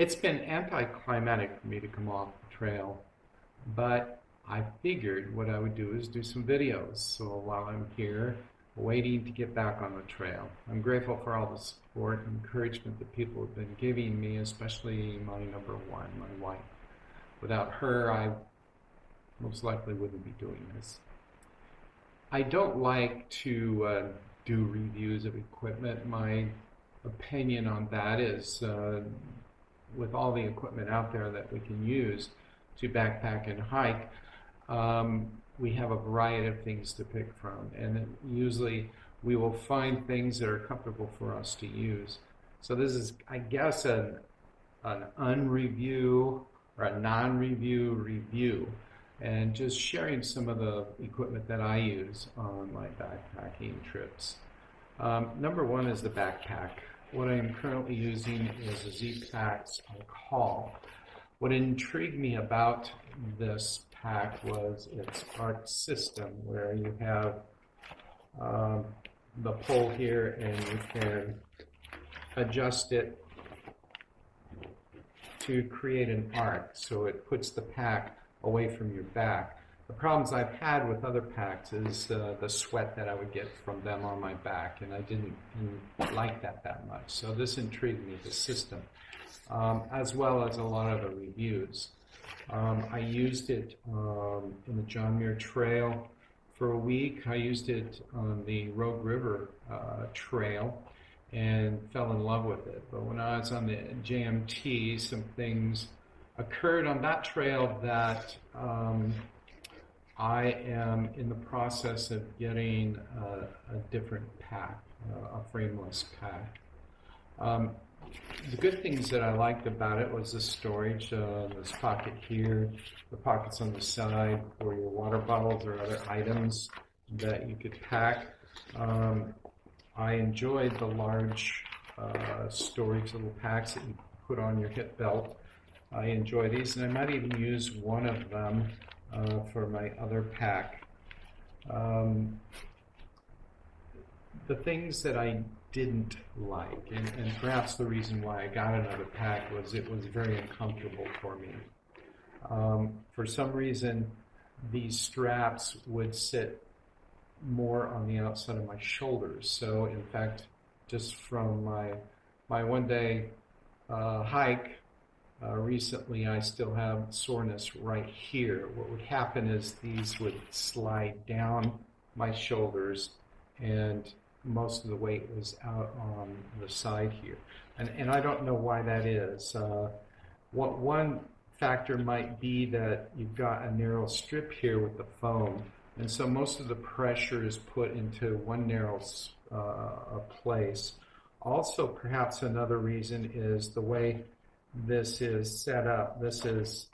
It's been anticlimactic for me to come off the trail, but I figured what I would do is do some videos. So while I'm here, waiting to get back on the trail, I'm grateful for all the support and encouragement that people have been giving me, especially my number one, my wife. Without her, I most likely wouldn't be doing this. I don't like to do reviews of equipment. My opinion on that is with all the equipment out there that we can use to backpack and hike, we have a variety of things to pick from, and usually we will find things that are comfortable for us to use. So this is, I guess, an unreview or a non-review review, and just sharing some of the equipment that I use on my backpacking trips. Number one is the backpack. What I am currently using is a Z-Packs Call. What intrigued me about this pack was its arc system, where you have the pole here and you can adjust it to create an arc, so it puts the pack away from your back. The problems I've had with other packs is the sweat that I would get from them on my back, and I didn't like that much. So this intrigued me, the system, as well as a lot of the reviews. I used it in the John Muir Trail for a week. I used it on the Rogue River Trail and fell in love with it. But when I was on the JMT, some things occurred on that trail that I am in the process of getting a different pack, a frameless pack. The good things that I liked about it was the storage, this pocket here, the pockets on the side for your water bottles or other items that you could pack. I enjoyed the large storage little packs that you put on your hip belt. I enjoy these, and I might even use one of them for my other pack. The things that I didn't like, and perhaps the reason why I got another pack, was it was very uncomfortable for me. For some reason, these straps would sit more on the outside of my shoulders. So in fact, just from my one-day hike, recently, I still have soreness right here. What would happen is these would slide down my shoulders, and most of the weight was out on the side here. And I don't know why that is. One factor might be that you've got a narrow strip here with the foam, and so most of the pressure is put into one narrow place. Also, perhaps another reason is the way this is set up. This is,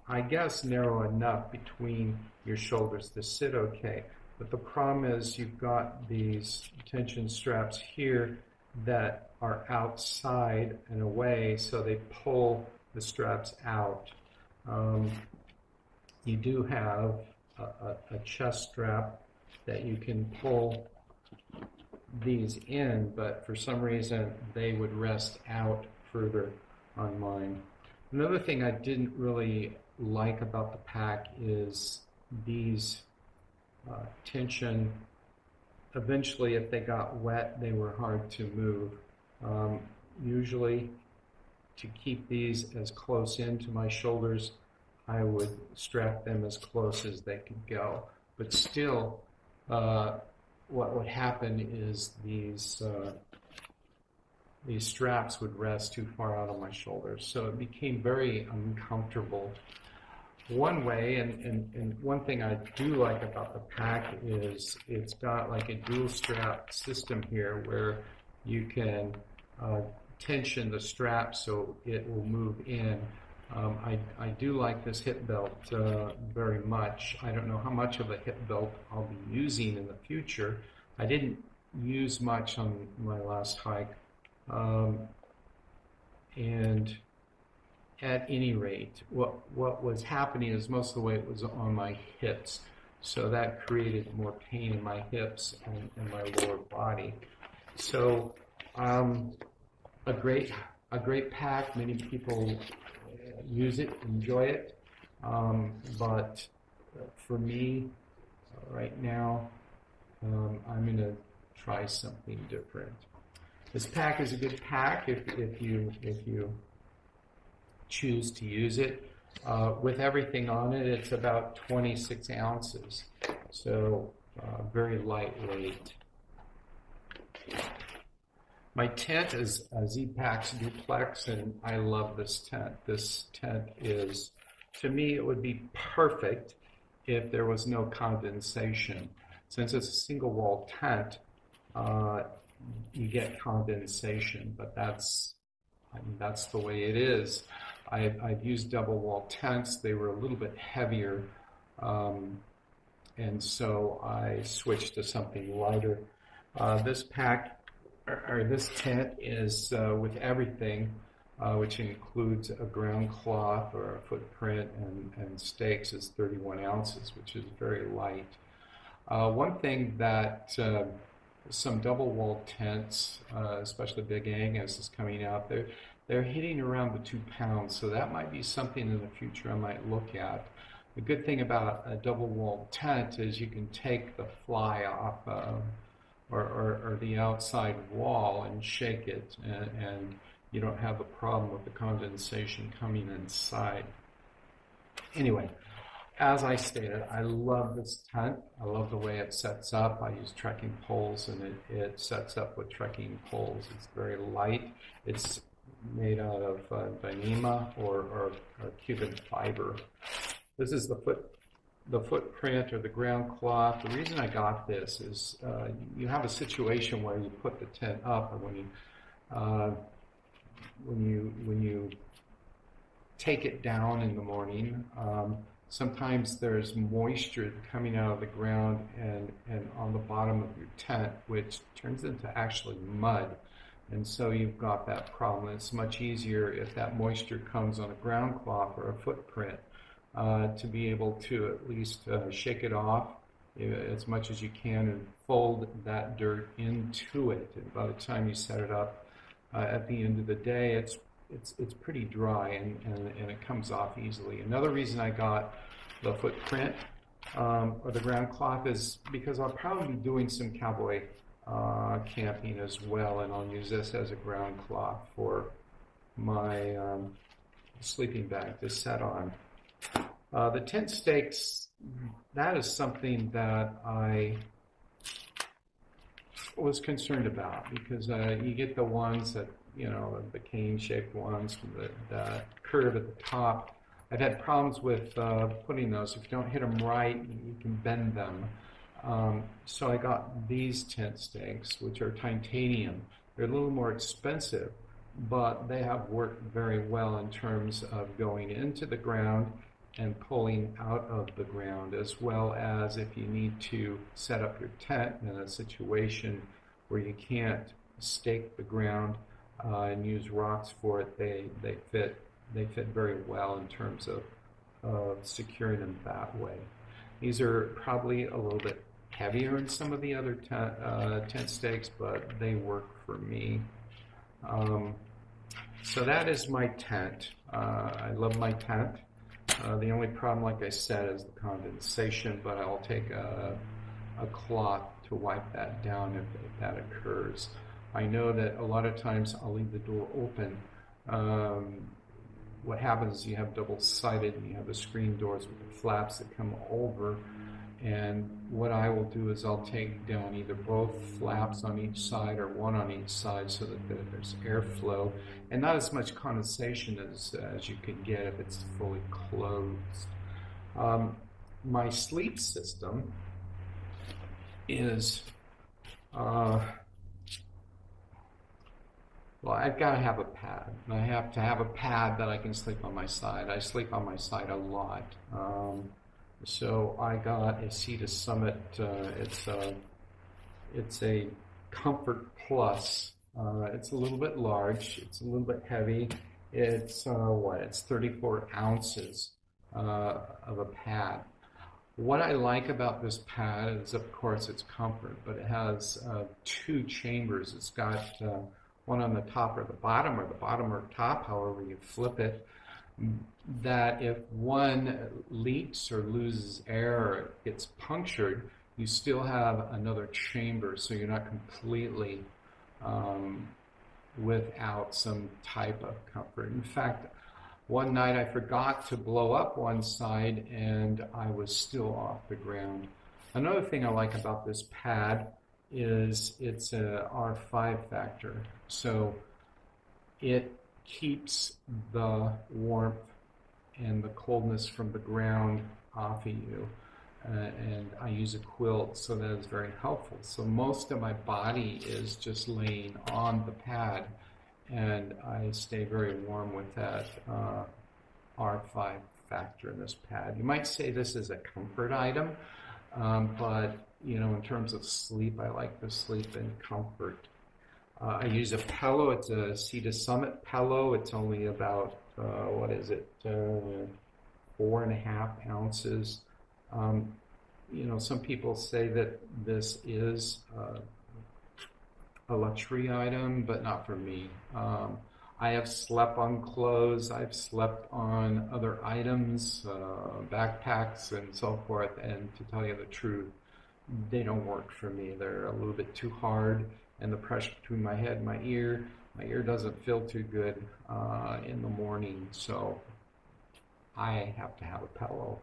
I guess, narrow enough between your shoulders to sit okay. But the problem is you've got these tension straps here that are outside and away, so they pull the straps out. You do have a chest strap that you can pull these in, but for some reason they would rest out further on mine. Another thing I didn't really like about the pack is these tension. Eventually, if they got wet, they were hard to move. Usually, to keep these as close into my shoulders, I would strap them as close as they could go. But still, what would happen is these straps would rest too far out on my shoulders, so it became very uncomfortable. One way, and one thing I do like about the pack is it's got like a dual strap system here where you can tension the strap so it will move in. I do like this hip belt very much. I don't know how much of a hip belt I'll be using in the future. I didn't use much on my last hike. And at any rate, what was happening is most of the weight was on my hips, so that created more pain in my hips and my lower body. So a great a great pack. Many people use it, enjoy it, but for me, right now, I'm going to try something different. This pack is a good pack if you choose to use it. With everything on it, it's about 26 ounces, so very lightweight. My tent is a Z-Pax Duplex, and I love this tent. This tent is, to me, it would be perfect if there was no condensation. Since it's a single wall tent, you get condensation, but that's the way it is. I've used double wall tents. They were a little bit heavier, and so I switched to something lighter. This pack, or this tent, is with everything, which includes a ground cloth or a footprint and stakes, is 31 ounces, which is very light. One thing that some double wall tents, especially Big Angus, is coming out, they're hitting around the 2 pounds, so that might be something in the future I might look at. The good thing about a double wall tent is you can take the fly off or the outside wall and shake it, and you don't have a problem with the condensation coming inside. Anyway, as I stated, I love this tent. I love the way it sets up. I use trekking poles, and it sets up with trekking poles. It's very light. It's made out of Dyneema or Cuban fiber. This is the footprint or the ground cloth. The reason I got this is you have a situation where you put the tent up, and when you take it down in the morning, sometimes there's moisture coming out of the ground and on the bottom of your tent, which turns into actually mud. And so you've got that problem. It's much easier if that moisture comes on a ground cloth or a footprint to be able to at least shake it off as much as you can and fold that dirt into it. And by the time you set it up at the end of the day, it's pretty dry and it comes off easily. Another reason I got the footprint or the ground cloth is because I'll probably be doing some cowboy camping as well, and I'll use this as a ground cloth for my sleeping bag to set on. The tent stakes, that is something that I was concerned about, because you get the ones that, the cane-shaped ones with the curve at the top. I've had problems with putting those. If you don't hit them right, you can bend them. So I got these tent stakes, which are titanium. They're a little more expensive, but they have worked very well in terms of going into the ground and pulling out of the ground, as well as if you need to set up your tent in a situation where you can't stake the ground and use rocks for it, they fit very well in terms of securing them that way. These are probably a little bit heavier than some of the other tent stakes, but they work for me. So that is my tent. I love my tent. The only problem, like I said, is the condensation, but I'll take a cloth to wipe that down if that occurs. I know that a lot of times I'll leave the door open. What happens is you have double-sided, and you have the screen doors with the flaps that come over, and what I will do is I'll take down either both flaps on each side or one on each side so that there's airflow and not as much condensation as you can get if it's fully closed. My sleep system is, well, I've got to have a pad. I have to have a pad that I can sleep on my side. I sleep on my side a lot. So I got a Sea Summit. It's a Comfort Plus. It's a little bit large. It's a little bit heavy. It's It's 34 ounces of a pad. What I like about this pad is, of course, it's comfort, but it has 2 chambers. It's got one on the top or the bottom or top, however you flip it, that if one leaks or loses air or gets punctured, you still have another chamber, so you're not completely without some type of comfort. In fact, one night I forgot to blow up one side and I was still off the ground. Another thing I like about this pad is it's a R5 factor, so it keeps the warmth and the coldness from the ground off of you. And I use a quilt, so that is very helpful. So most of my body is just laying on the pad, and I stay very warm with that R5 factor in this pad. You might say this is a comfort item, but you know, in terms of sleep, I like to sleep in comfort. I use a pillow. It's a Sea to Summit pillow. It's only about, 4.5 ounces. You know, some people say that this is a luxury item, but not for me. I have slept on clothes. I've slept on other items, backpacks and so forth. And to tell you the truth, they don't work for me. They're a little bit too hard, and the pressure between my head and my ear doesn't feel too good in the morning. So I have to have a pillow.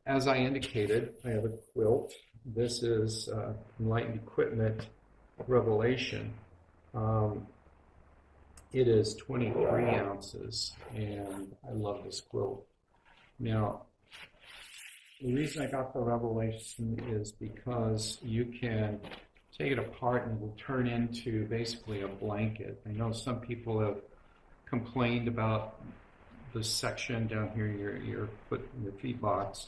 As I indicated, I have a quilt. This is Enlightened Equipment Revelation. It is 23 ounces, and I love this quilt. Now, the reason I got the Revelation is because you can take it apart and it will turn into basically a blanket. I know some people have complained about the section down here, your foot, your feet box,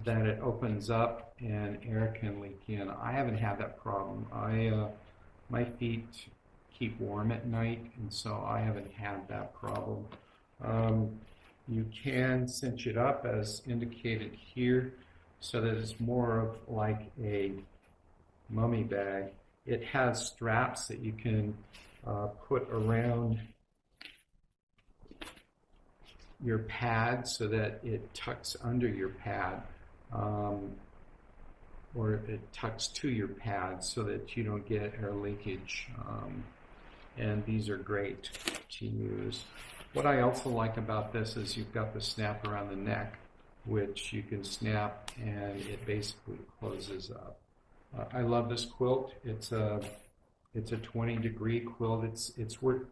that it opens up and air can leak in. I haven't had that problem. My feet keep warm at night, and so I haven't had that problem. You can cinch it up as indicated here, so that it's more of like a mummy bag. It has straps that you can put around your pad so that it tucks under your pad, or it tucks to your pad so that you don't get air leakage. And these are great to use. What I also like about this is you've got the snap around the neck, which you can snap and it basically closes up. I love this quilt. It's a 20-degree quilt. It's worked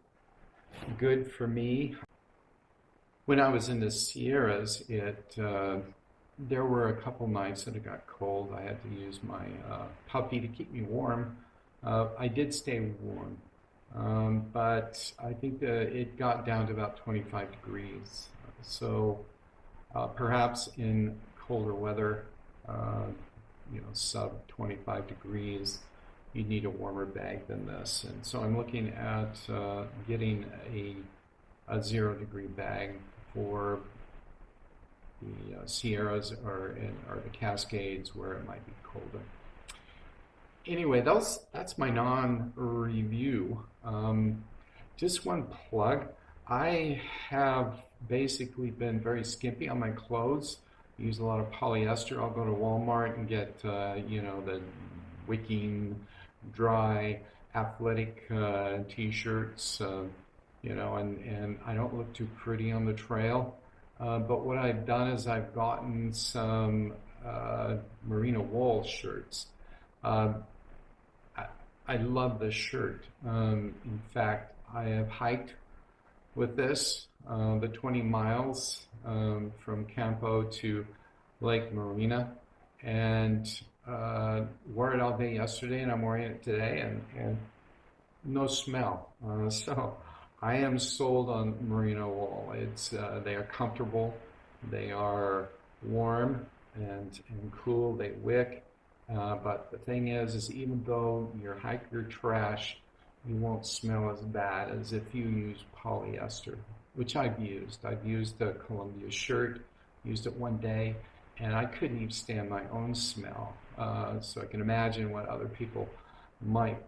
good for me. When I was in the Sierras, there were a couple nights that it got cold. I had to use my puppy to keep me warm. I did stay warm. But I think it got down to about 25 degrees. So perhaps in colder weather, sub 25 degrees, you need a warmer bag than this. And so I'm looking at getting a 0-degree bag for the Sierras or the Cascades, where it might be colder. Anyway, that's my non-review. Just one plug. I have basically been very skimpy on my clothes. I use a lot of polyester. I'll go to Walmart and get, the wicking, dry, athletic t-shirts, and I don't look too pretty on the trail. But what I've done is I've gotten some merino wool shirts. I love this shirt. In fact, I have hiked with this the 20 miles from Campo to Lake Marina, and wore it all day yesterday, and I'm wearing it today, and no smell. So I am sold on merino wool. They are comfortable, they are warm and cool, they wick. But the thing is even though you hike your trash, you won't smell as bad as if you use polyester, which I've used. I've used a Columbia shirt, used it one day, and I couldn't even stand my own smell. So I can imagine what other people might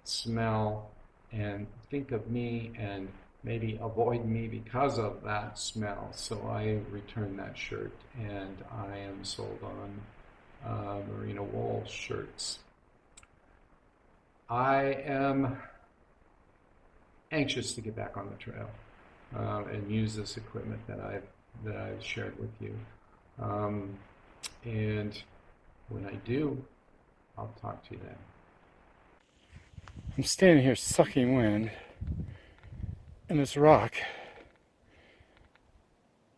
smell and think of me and maybe avoid me because of that smell. So I returned that shirt, and I am sold on merino wool shirts. I am anxious to get back on the trail and use this equipment that I've shared with you. And when I do, I'll talk to you then. I'm standing here sucking wind, and this rock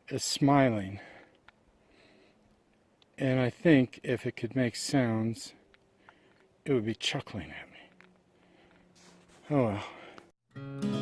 is smiling. And I think if it could make sounds, it would be chuckling at me. Oh well.